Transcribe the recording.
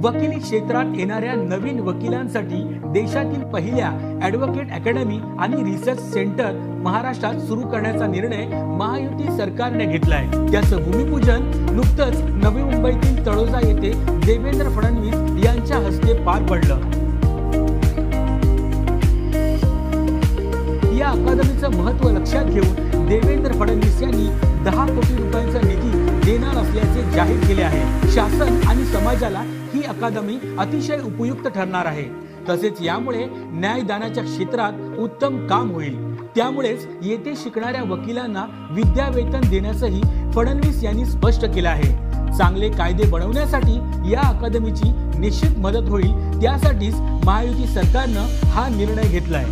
वकिली क्षेत्रात येणाऱ्या नवीन वकिलांसाठी देशातील पहिल्या ॲडव्होकेट अकॅडमी आणि रिसर्च सेंटर महाराष्ट्रात सुरू करण्याचा निर्णय महायुती सरकारने घेतला आहे। त्याचं भूमिपूजन नुकतंच नवी मुंबईतील तळोजा येथे देवेंद्र फडणवीस यांच्या हस्ते पार पडलं। या अकादमीचं महत्त्व लक्षात घेऊन देवेंद्र फडणवीस यांनी 10 कोटी रुपयांचा निधी देणार असल्याचे जाहीर केले आहे। शासन आणि समाजाला ही अकादमी अतिशय उपयुक्त ठरणार आहे। तसेच यामुळे न्यायदानाच्या क्षेत्रात उत्तम काम होईल। त्यामुळेच येथे शिकणाऱ्या वकिलांना विद्यावेतन देण्यासही फडणवीस यांनी स्पष्ट केलं आहे। चांगले कायदे बनवण्यासाठी या अकादमीची निश्चित मदत होईल। त्यासाठीच महायुती सरकारनं हा निर्णय घेतलाय।